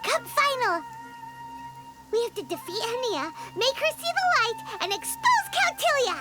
Cup final! We have to defeat Hania, make her see the light, and expose Cautilia!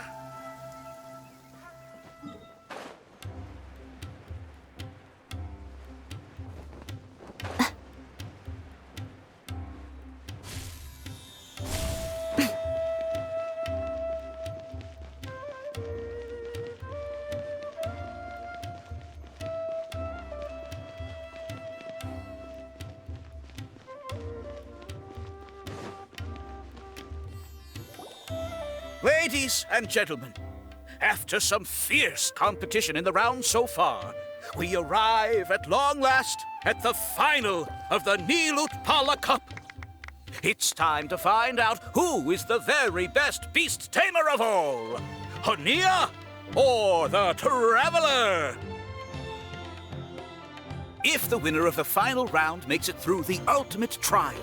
Ladies and gentlemen, after some fierce competition in the round so far, we arrive at long last at the final of the Nilut Pala Cup. It's time to find out who is the very best beast tamer of all, Hania or the Traveler. If the winner of the final round makes it through the ultimate trial,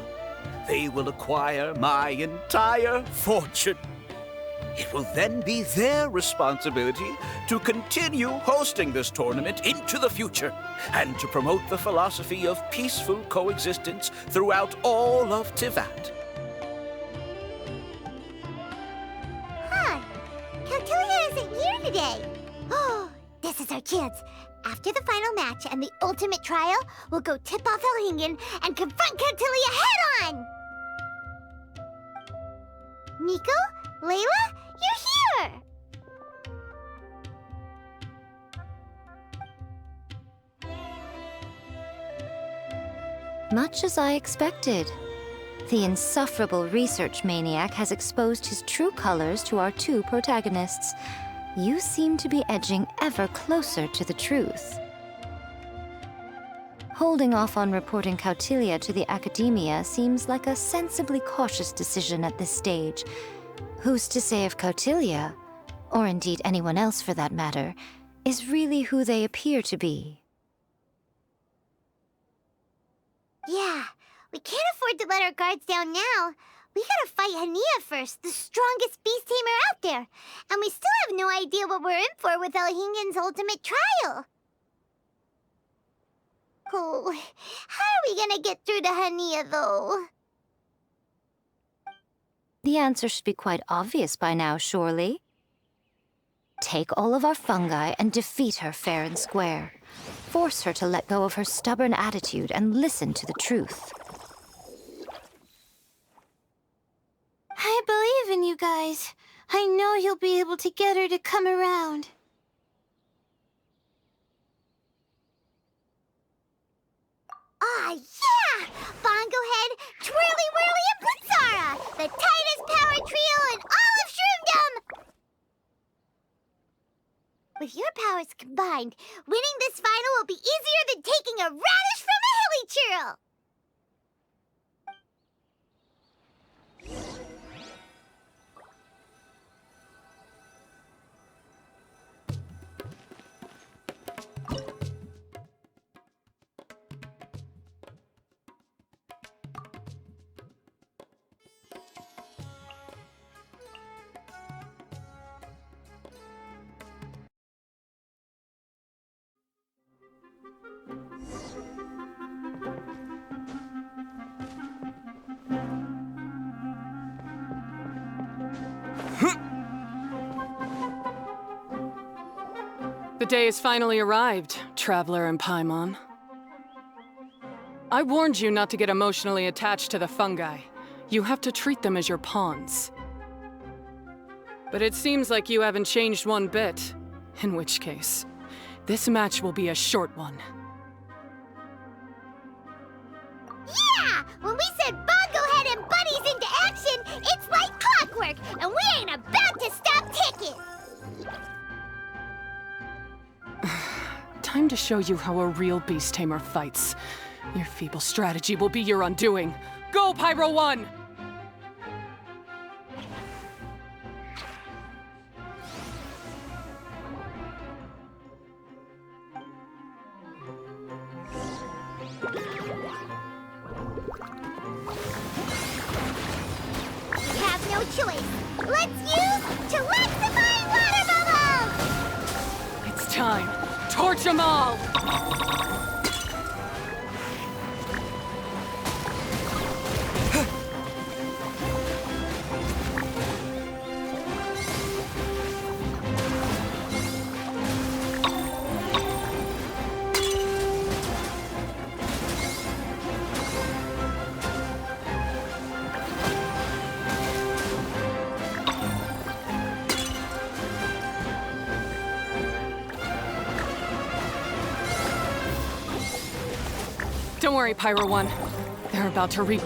they will acquire my entire fortune. It will then be their responsibility to continue hosting this tournament into the future and to promote the philosophy of peaceful coexistence throughout all of Tivat. Huh. Cautilia isn't here today. Oh, this is our chance. After the final match and the ultimate trial, we'll go tip off Elhingen and confront Cautilia head-on! Nico? Layla? You're here! Much as I expected. The insufferable research maniac has exposed his true colors to our two protagonists. You seem to be edging ever closer to the truth. Holding off on reporting Cautilia to the Academia seems like a sensibly cautious decision at this stage. Who's to say if Cautilia, or indeed anyone else for that matter, is really who they appear to be? Yeah, we can't afford to let our guards down now. We gotta fight Hania first, the strongest beast tamer out there. And we still have no idea what we're in for with Elhingen's ultimate trial. Oh, how are we gonna get through to Hania, though? The answer should be quite obvious by now, surely. Take all of our fungi and defeat her fair and square. Force her to let go of her stubborn attitude and listen to the truth. I believe in you guys. I know you'll be able to get her to come around. Ah, yeah! Bongo Head, Twirly Whirly, and Blitzara! The tightest power trio in all of Shroomdom! With your powers combined, winning this final will be easier than taking a radish from a hilly churl! The day has finally arrived, Traveler and Paimon. I warned you not to get emotionally attached to the fungi. You have to treat them as your pawns. But it seems like you haven't changed one bit. In which case, this match will be a short one. Yeah! When we send Bongo Head and buddies into action, it's like clockwork, and we ain't about to stop ticking! Time to show you how a real beast tamer fights. Your feeble strategy will be your undoing. Go, Pyro 1! We have no choice. Let's use Terraxifying Water Bubble! It's time. Torch them all! Don't worry, Pyro 1. They're about to re...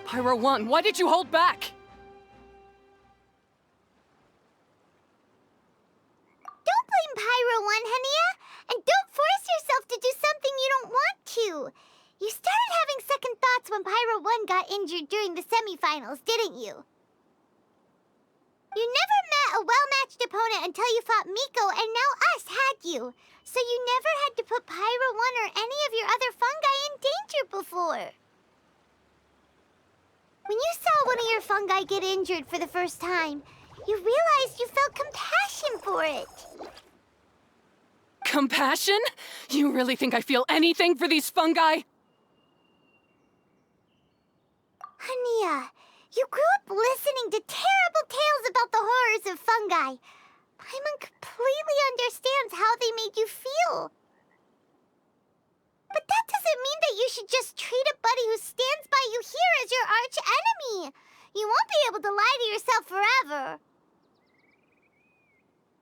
Pyro 1, why did you hold back? Don't blame Pyro 1, Hania! And don't force yourself to do something you don't want to! You started having second thoughts when Pyro 1 got injured during the semifinals, didn't you? You never met a well-matched opponent until you fought Miko, and now us had you. So you never had to put Pyro 1 or any of your other fungi in danger before. When you saw one of your fungi get injured for the first time, you realized you felt compassion for it. Compassion? You really think I feel anything for these fungi? Hania, you grew up listening to terrible tales about the horrors of fungi. Paimon completely understands how they made you feel. But that doesn't mean that you should just treat a buddy who stands by you here as your arch enemy. You won't be able to lie to yourself forever.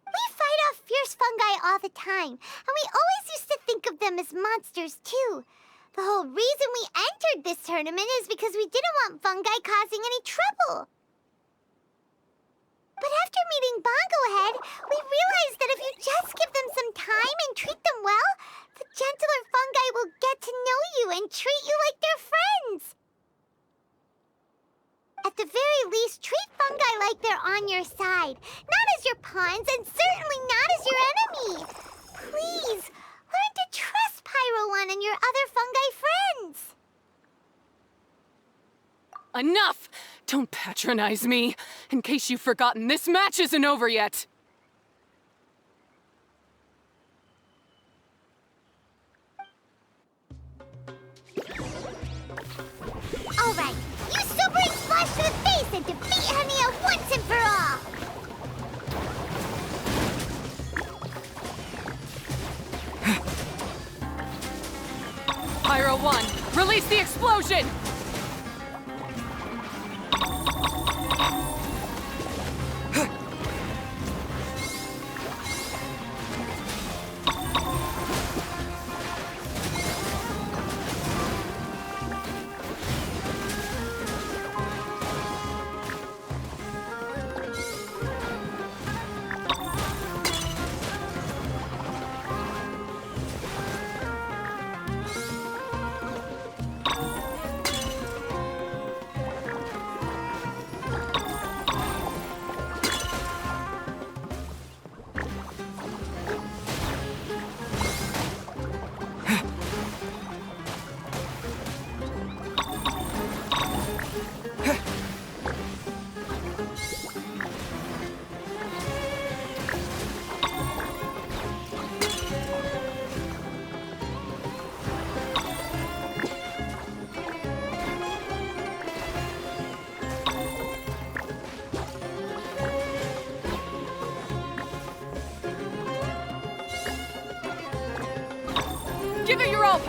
We fight off fierce fungi all the time, and we always used to think of them as monsters too. The whole reason we entered this tournament is because we didn't want fungi causing any trouble. But after meeting Bongo Head, we realized that if you just give them some time and treat them well, the gentler fungi will get to know you and treat you like their friends. At the very least, treat fungi like they're on your side, not as your pawns and certainly not as your enemy. Please, learn to trust Pyro 1 and your other fungi friends. Enough! Don't patronize me. In case you've forgotten, this match isn't over yet. All right, use Super Ink Splash to the face and defeat Hania once and for all. Pyro 1, release the explosion! Give it your all!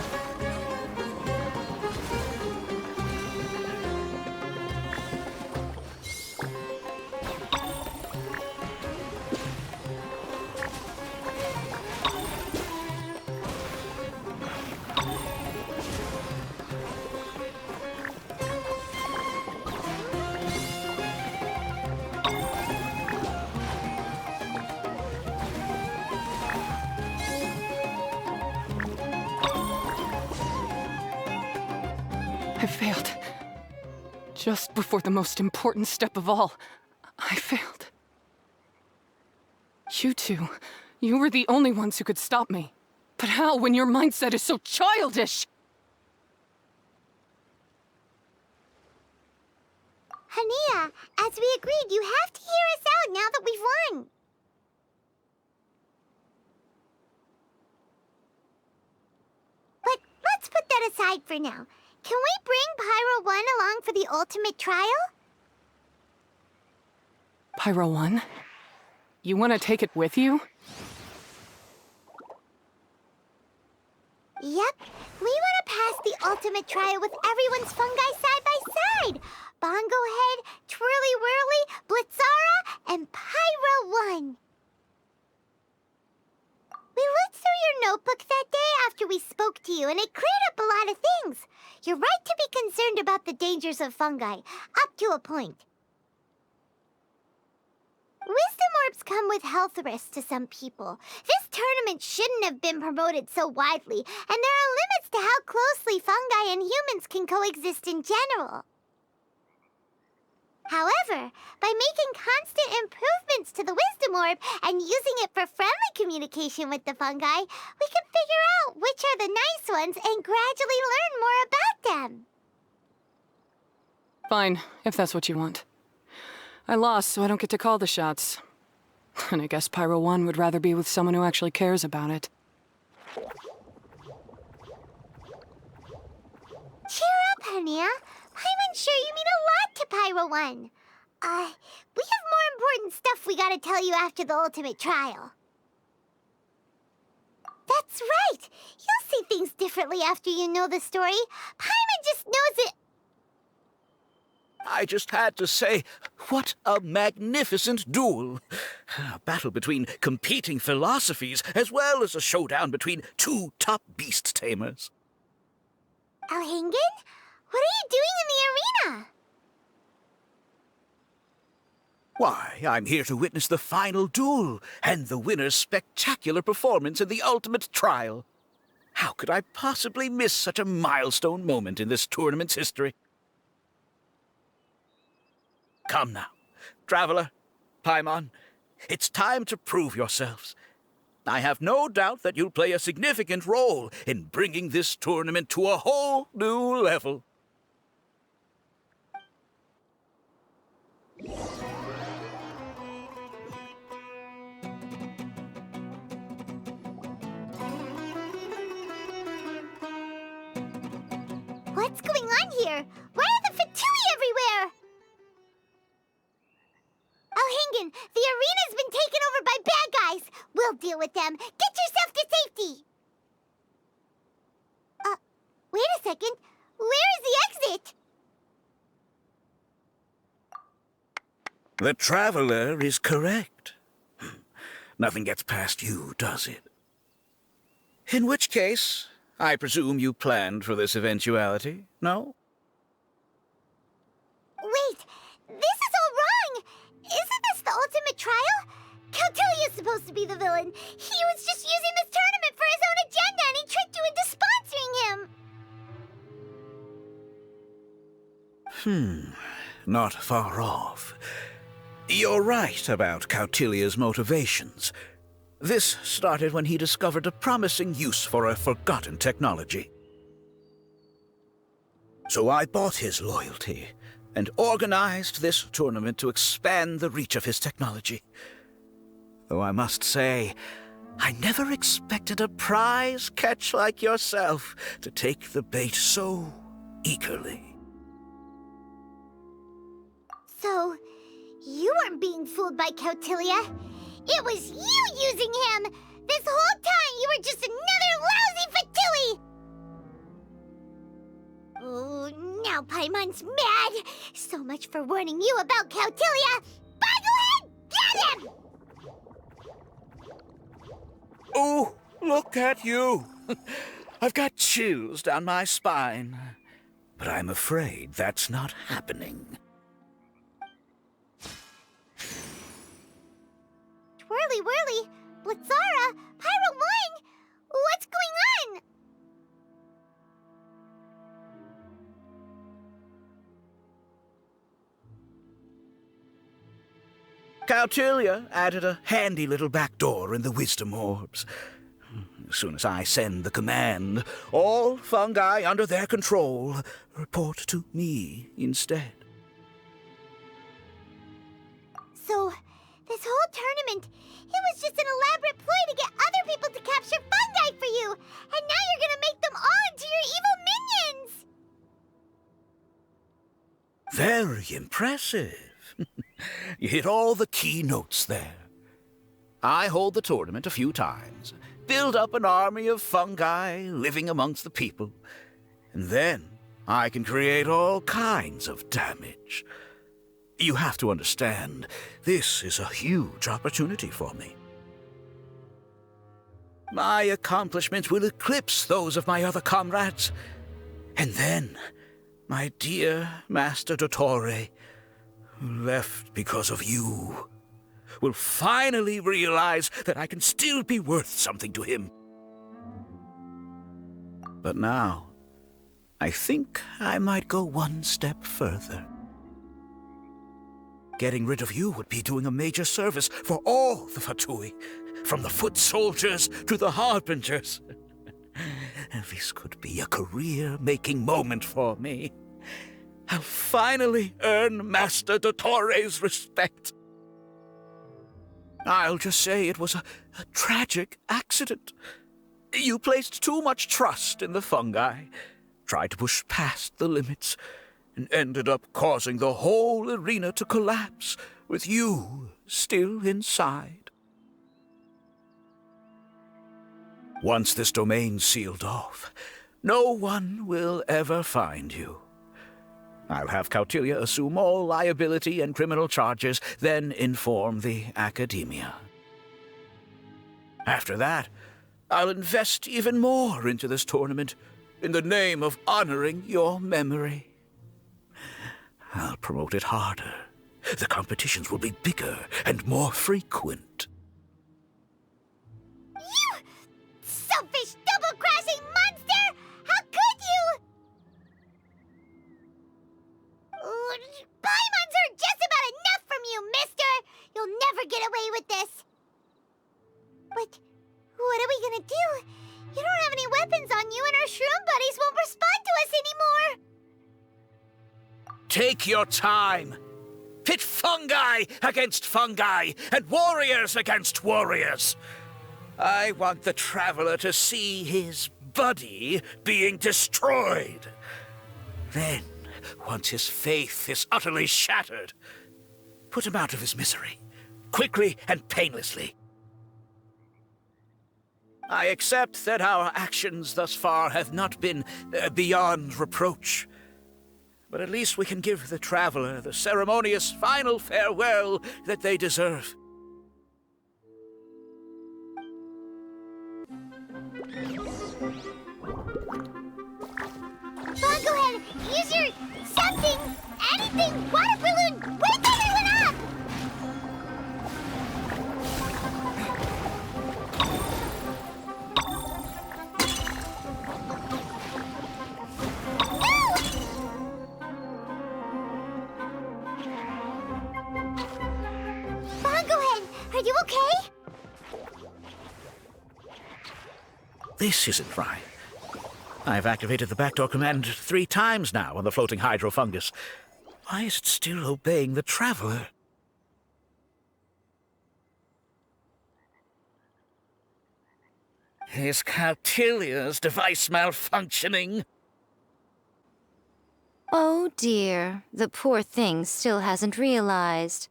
I failed. Just before the most important step of all, I failed. You two, you were the only ones who could stop me. But how when your mindset is so childish? Hania, as we agreed, you have to hear us out now that we've won. But let's put that aside for now. Can we bring Pyro 1 along for the ultimate trial? Pyro 1? You want to take it with you? Yep, we want to pass the ultimate trial with everyone's fungi side by side. Bongo Head, Twirly Whirly, Blitzara, and Pyro 1. We looked through your notebook that day after we spoke to you, and it cleared up a lot of things. You're right to be concerned about the dangers of fungi, up to a point. Wisdom orbs come with health risks to some people. This tournament shouldn't have been promoted so widely, and there are limits to how closely fungi and humans can coexist in general. However, by making constant improvements to the Wisdom Orb and using it for friendly communication with the fungi, we can figure out which are the nice ones and gradually learn more about them. Fine, if that's what you want. I lost, so I don't get to call the shots. And I guess Pyro 1 would rather be with someone who actually cares about it. Cheer up, Hania. I'm sure you mean a lot to Pyro 1. We have more important stuff we gotta tell you after the ultimate trial. That's right! You'll see things differently after you know the story. Paimon just knows it. I just had to say, what a magnificent duel. A battle between competing philosophies, as well as a showdown between two top beast tamers. Alhingen? What are you doing in the arena? Why, I'm here to witness the final duel and the winner's spectacular performance in the ultimate trial. How could I possibly miss such a milestone moment in this tournament's history? Come now, Traveler, Paimon, it's time to prove yourselves. I have no doubt that you'll play a significant role in bringing this tournament to a whole new level. What's going on here? Why are the Fatui everywhere? Alhingen, the arena's been taken over by bad guys. We'll deal with them. Get yourself to safety. Wait a second. Where is the exit? The Traveler is correct. Nothing gets past you, does it? In which case, I presume you planned for this eventuality, no? Wait, this is all wrong. Isn't this the ultimate trial? Cautilia's supposed to be the villain. He was just using this tournament for his own agenda, and he tricked you into sponsoring him. Not far off. You're right about Cautilia's motivations. This started when he discovered a promising use for a forgotten technology. So I bought his loyalty and organized this tournament to expand the reach of his technology. Though I must say, I never expected a prize catch like yourself to take the bait so eagerly. So, you weren't being fooled by Cautilia. It was you using him! This whole time you were just another lousy Fatui! Oh, now Paimon's mad! So much for warning you about Cautilia! Boglehead, get him! Oh, look at you! I've got chills down my spine. But I'm afraid that's not happening. Twirly Whirly, Blitzara, Pyro 1! What's going on? Cautilia added a handy little back door in the wisdom orbs. As soon as I send the command, all fungi under their control report to me instead. So, this whole tournament, it was just an elaborate ploy to get other people to capture fungi for you! And now you're gonna make them all into your evil minions! Very impressive. You hit all the key notes there. I hold the tournament a few times, build up an army of fungi living amongst the people, and then I can create all kinds of damage. You have to understand, this is a huge opportunity for me. My accomplishments will eclipse those of my other comrades. And then, my dear Master Dottore, who left because of you, will finally realize that I can still be worth something to him. But now, I think I might go one step further. Getting rid of you would be doing a major service for all the Fatui, from the foot soldiers to the harbingers. This could be a career-making moment for me. I'll finally earn Master Dottore's respect. I'll just say it was a tragic accident. You placed too much trust in the fungi, tried to push past the limits, and ended up causing the whole arena to collapse, with you still inside. Once this domain's sealed off, no one will ever find you. I'll have Cautilia assume all liability and criminal charges, then inform the Academia. After that, I'll invest even more into this tournament, in the name of honoring your memory. I'll promote it harder. The competitions will be bigger and more frequent. You selfish, double-crossing monster! How could you? Paimons are just about enough from you, mister! You'll never get away with this. But what are we gonna do? You don't have any weapons on you, and our shroom buddies won't respond to us anymore. Take your time. Pit fungi against fungi, and warriors against warriors. I want the traveler to see his buddy being destroyed. Then, once his faith is utterly shattered, put him out of his misery, quickly and painlessly. I accept that our actions thus far have not been beyond reproach. But at least we can give the traveler the ceremonious final farewell that they deserve. Well, go ahead, use your something, anything, water balloon, wake everyone up! Are you okay? This isn't right. I've activated the backdoor command 3 times now on the floating hydrofungus. Why is it still obeying the traveler? Is Cautilia's device malfunctioning? Oh dear, the poor thing still hasn't realized.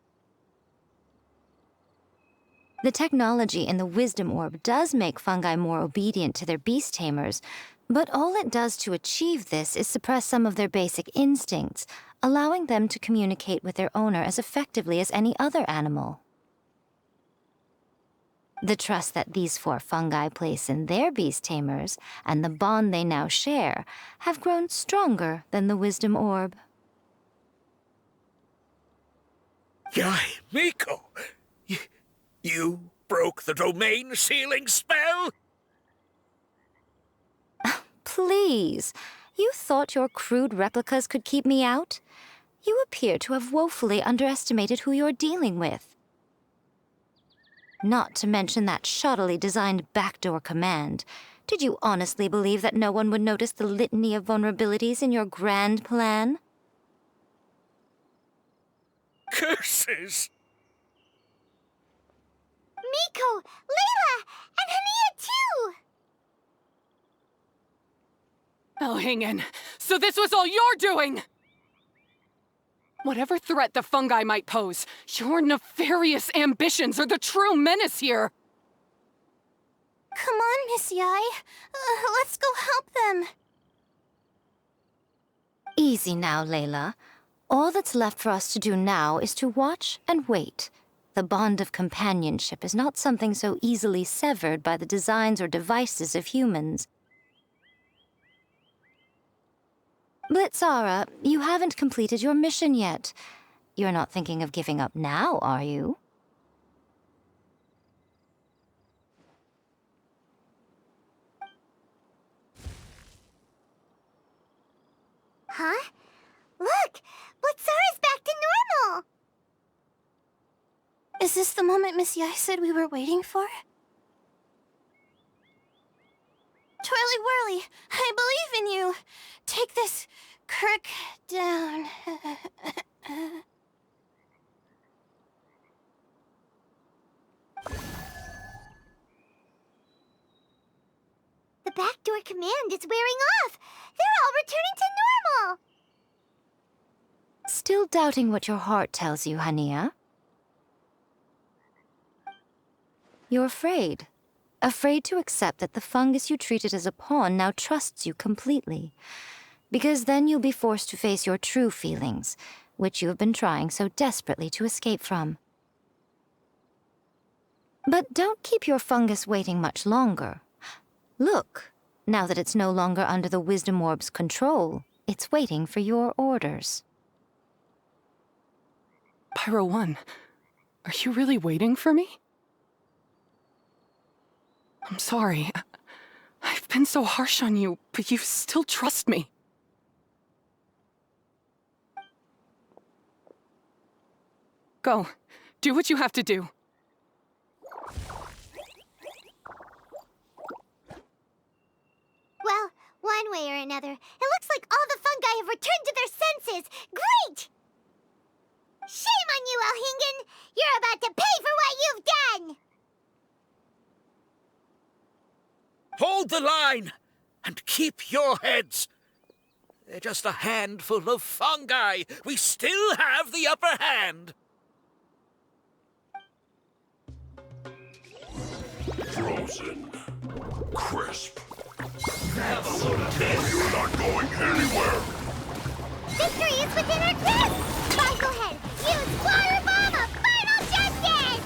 The technology in the Wisdom Orb does make fungi more obedient to their beast tamers, but all it does to achieve this is suppress some of their basic instincts, allowing them to communicate with their owner as effectively as any other animal. The trust that these 4 fungi place in their beast tamers, and the bond they now share, have grown stronger than the Wisdom Orb. Yai, Miko! You broke the domain sealing spell? Please, you thought your crude replicas could keep me out? You appear to have woefully underestimated who you're dealing with. Not to mention that shoddily designed backdoor command. Did you honestly believe that no one would notice the litany of vulnerabilities in your grand plan? Curses! Miko, Layla, and Hania too! Oh, hang in. So this was all you're doing! Whatever threat the fungi might pose, your nefarious ambitions are the true menace here! Come on, Miss Yai. Let's go help them. Easy now, Layla. All that's left for us to do now is to watch and wait. The bond of companionship is not something so easily severed by the designs or devices of humans. Blitzara, you haven't completed your mission yet. You're not thinking of giving up now, are you? Huh? Look! Blitzara's back to normal! Is this the moment Miss Yai said we were waiting for? Twirly Whirly, I believe in you! Take this crook down. The backdoor command is wearing off! They're all returning to normal! Still doubting what your heart tells you, Hania? You're afraid. Afraid to accept that the fungus you treated as a pawn now trusts you completely. Because then you'll be forced to face your true feelings, which you have been trying so desperately to escape from. But don't keep your fungus waiting much longer. Look, now that it's no longer under the Wisdom Orb's control, it's waiting for your orders. Pyro 1, are you really waiting for me? I'm sorry. I've been so harsh on you, but you still trust me. Go. Do what you have to do. Well, one way or another, it looks like all the fungi have returned to their senses! Great! Shame on you, Elhingen! You're about to pay for what you've done! Hold the line and keep your heads. They're just a handful of fungi. We still have the upper hand. Frozen. Crisp. Have a load of this. You're not going anywhere. Victory is within our grasp! Fine, go ahead. Use Water Bomb of Final Justice!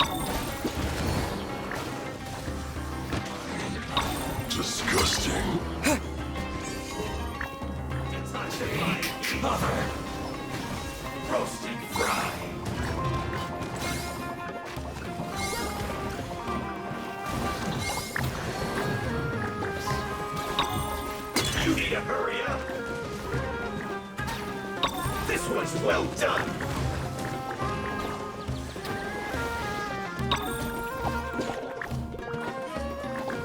Disgusting. Cover. Roasted fry. You need to hurry up. This one's well done.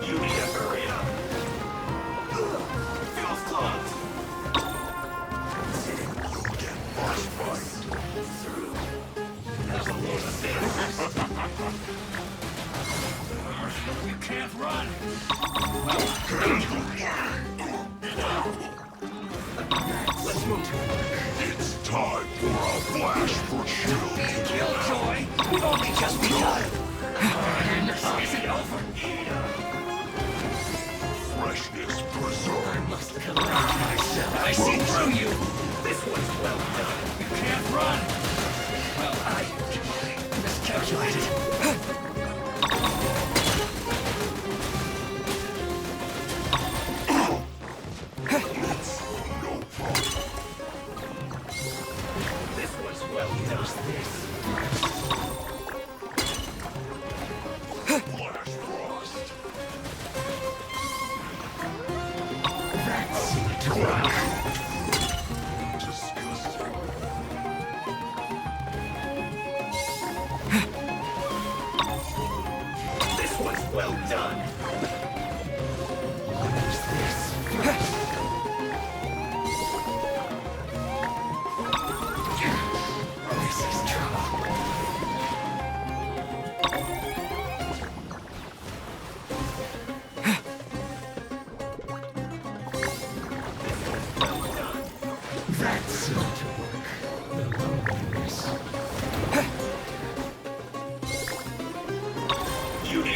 You need to hurry up. Feels clogged. You'll get frostbite. Through. Have a load of this. You can't run. Let's move. It's time for a flash for children. Killjoy, we've only just begun. Is it over? Freshness preserved. I must collect myself. I see through you. This one's well done. You can't run. Well, I miscalculated.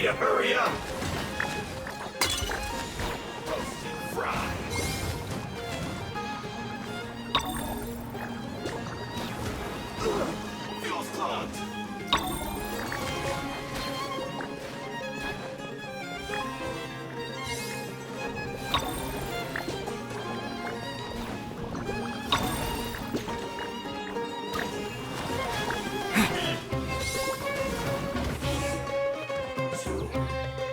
you hurry up? Roasted fries. Fuel's clogged.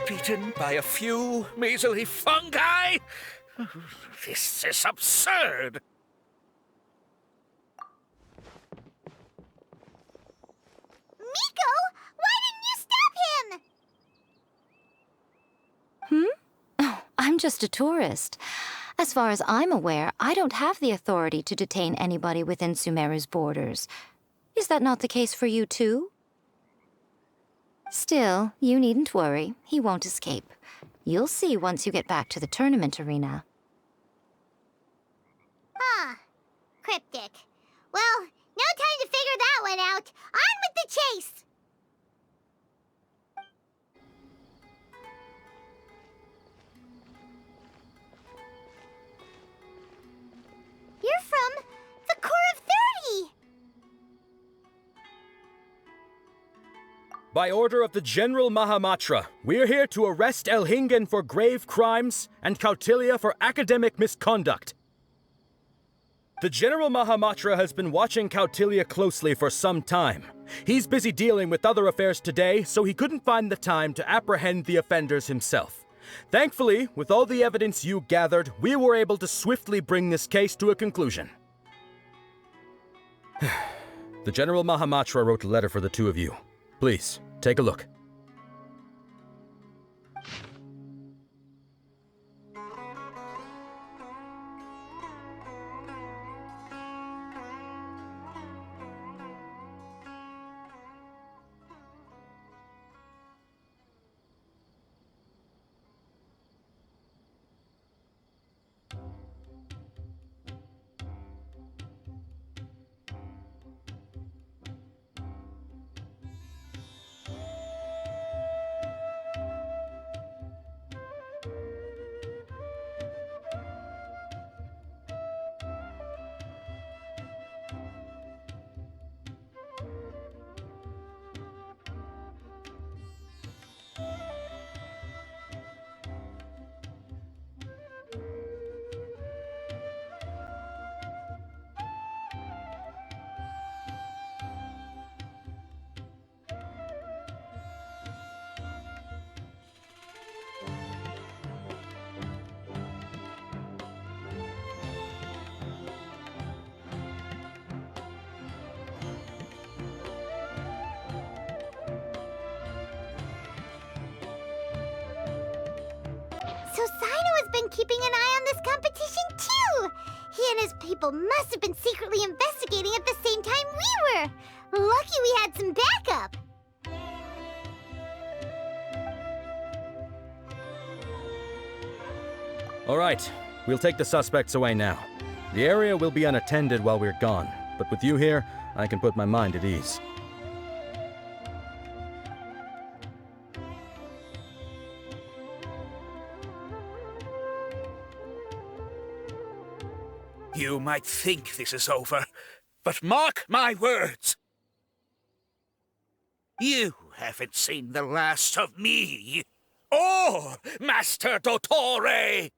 Beaten by a few measly fungi? This is absurd. Miko, why didn't you stop him? Oh, I'm just a tourist. As far as I'm aware, I don't have the authority to detain anybody within Sumeru's borders. Is that not the case for you too? Still, you needn't worry. He won't escape. You'll see once you get back to the tournament arena. Huh. Cryptic. Well, no time to figure that one out. On with the chase! You're from the Core of 30! By order of the General Mahamatra, we're here to arrest Elhingen for grave crimes and Kautilya for academic misconduct. The General Mahamatra has been watching Kautilya closely for some time. He's busy dealing with other affairs today, so he couldn't find the time to apprehend the offenders himself. Thankfully, with all the evidence you gathered, we were able to swiftly bring this case to a conclusion. The General Mahamatra wrote a letter for the two of you. Please, take a look. So Sino has been keeping an eye on this competition too! He and his people must have been secretly investigating at the same time we were! Lucky we had some backup! All right, we'll take the suspects away now. The area will be unattended while we're gone, but with you here, I can put my mind at ease. You might think this is over, but mark my words. You haven't seen the last of me, or Master Dottore!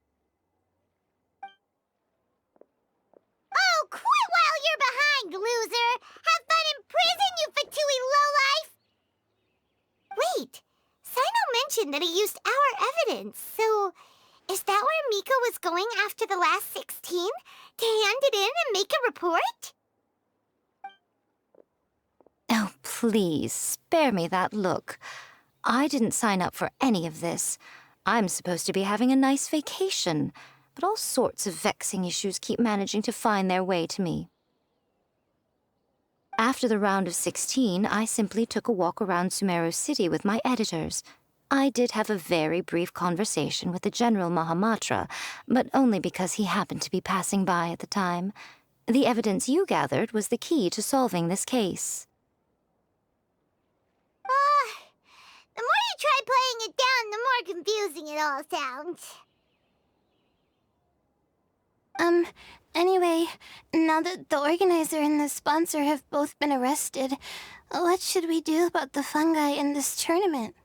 Oh, quit while you're behind, loser! Have fun in prison, you fatui lowlife! Wait, Sino mentioned that he used our evidence, so is that where Miko was going after the last 16? To hand it in and make a report? Oh, please, spare me that look. I didn't sign up for any of this. I'm supposed to be having a nice vacation, but all sorts of vexing issues keep managing to find their way to me. After the round of 16, I simply took a walk around Sumeru City with my editors. I did have a very brief conversation with the General Mahamatra, but only because he happened to be passing by at the time. The evidence you gathered was the key to solving this case. The more you you try playing it down, the more confusing it all sounds. Anyway, now that the organizer and the sponsor have both been arrested, what should we do about the fungi in this tournament?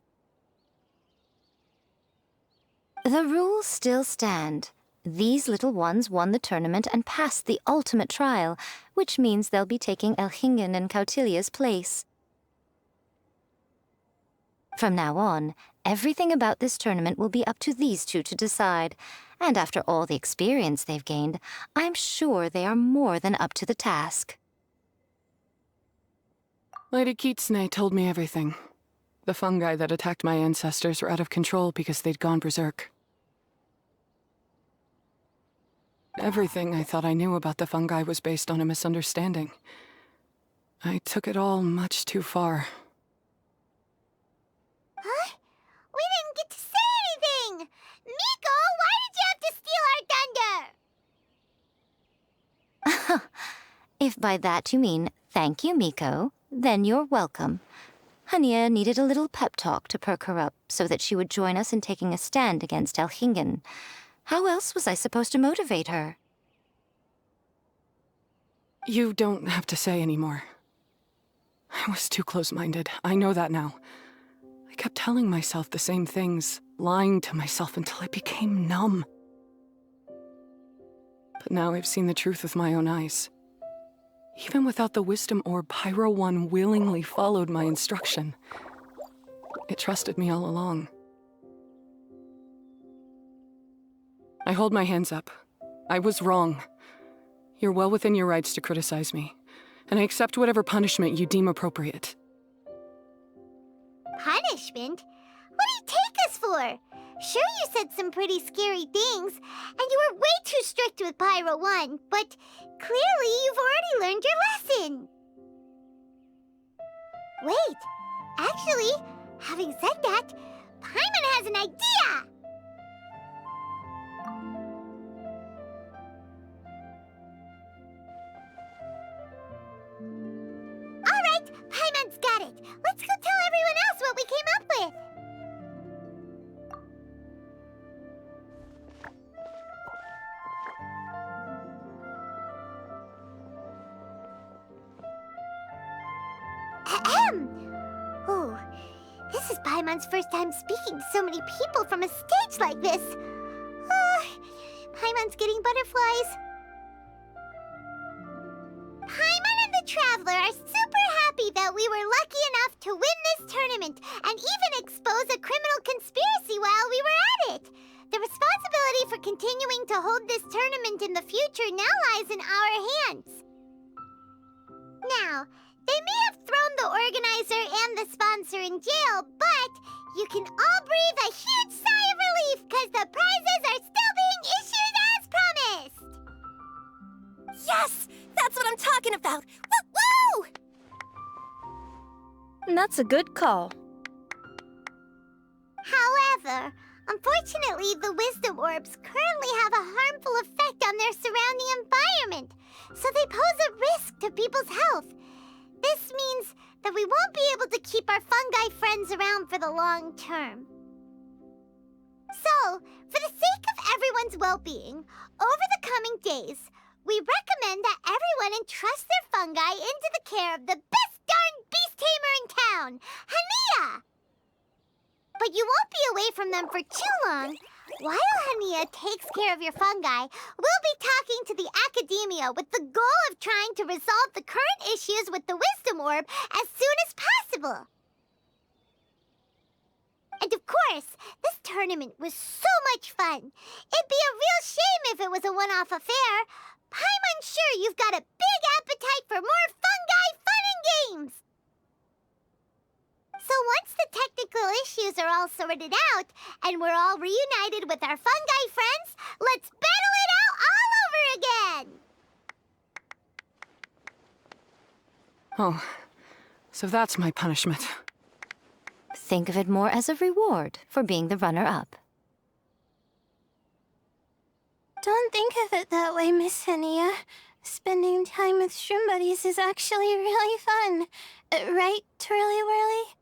The rules still stand. These little ones won the tournament and passed the ultimate trial, which means they'll be taking Elhingen and Cautilia's place. From now on, everything about this tournament will be up to these two to decide. And after all the experience they've gained, I'm sure they are more than up to the task. Lady Kitsune told me everything. The fungi that attacked my ancestors were out of control because they'd gone berserk. Everything I thought I knew about the fungi was based on a misunderstanding. I took it all much too far. Huh? We didn't get to say anything! Miko, why did you have to steal our thunder? If by that you mean thank you, Miko, then you're welcome. Hania needed a little pep talk to perk her up so that she would join us in taking a stand against Elhingen. How else was I supposed to motivate her? You don't have to say anymore. I was too close-minded. I know that now. I kept telling myself the same things, lying to myself until I became numb. But now I've seen the truth with my own eyes. Even without the wisdom orb, Pyro 1 willingly followed my instruction. It trusted me all along. I hold my hands up. I was wrong. You're well within your rights to criticize me, and I accept whatever punishment you deem appropriate. Punishment? What do you take us for? Sure, you said some pretty scary things, and you were way too strict with Pyro 1, but clearly you've already learned your lesson. Wait, actually, having said that, Paimon has an idea! Alright, Paimon's got it. Let's go tell everyone else what we came up with. Ahem. Oh, this is Paimon's first time speaking to so many people from a stage like this. Paimon's getting butterflies. Paimon and the Traveler are super happy that we were lucky enough to win this tournament and even expose a criminal conspiracy while we were at it. The responsibility for continuing to hold this tournament in the future now lies in our hands. Now, they may have thrown the organizer and the sponsor in jail, but you can all breathe a huge sigh of relief because the prizes are still being issued as promised! Yes! That's what I'm talking about! Woo! That's a good call. However, unfortunately, the wisdom orbs currently have a harmful effect on their surrounding environment, so they pose a risk to people's health. This means that we won't be able to keep our fungi friends around for the long term. So, for the sake of everyone's well-being, over the coming days, we recommend that everyone entrust their fungi into the care of the best darn beast tamer in town, Hania! But you won't be away from them for too long. While Hania takes care of your fungi, we'll be talking to the Academia with the goal of trying to resolve the current issues with the Wisdom Orb as soon as possible. And of course, this tournament was so much fun. It'd be a real shame if it was a one-off affair. Paimon's sure you've got a big appetite for more fungi fun and games. So once the technical issues are all sorted out, and we're all reunited with our fungi friends, let's battle it out all over again! Oh, so that's my punishment. Think of it more as a reward for being the runner-up. Don't think of it that way, Miss Hania. Spending time with shroom buddies is actually really fun. Right, Twirly Whirly?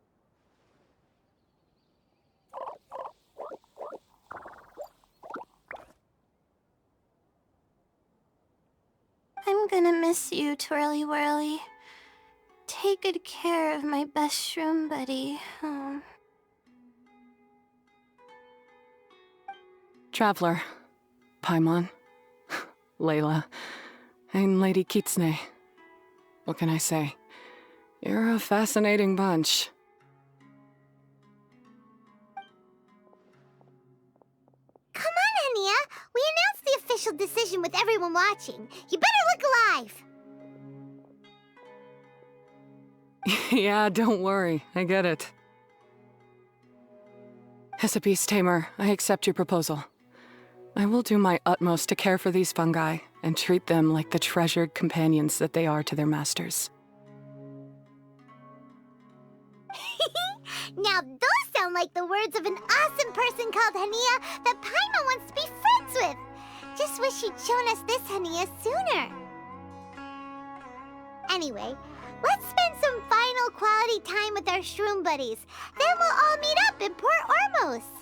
gonna miss you, Twirly Whirly. Take good care of my best shroom buddy. Oh. Traveler, Paimon, Layla, and Lady Kitsune. What can I say? You're a fascinating bunch. Come on, Hania. We announced the official decision with everyone watching. You better look alive. Yeah, don't worry. I get it. As a beast tamer, I accept your proposal. I will do my utmost to care for these fungi and treat them like the treasured companions that they are to their masters. Now those sound like the words of an awesome person called Hania that Paimon wants to be friends with. Just wish you'd shown us this Hania sooner. Anyway, let's spend some final quality time with our shroom buddies. Then we'll all meet up in Port Ormos.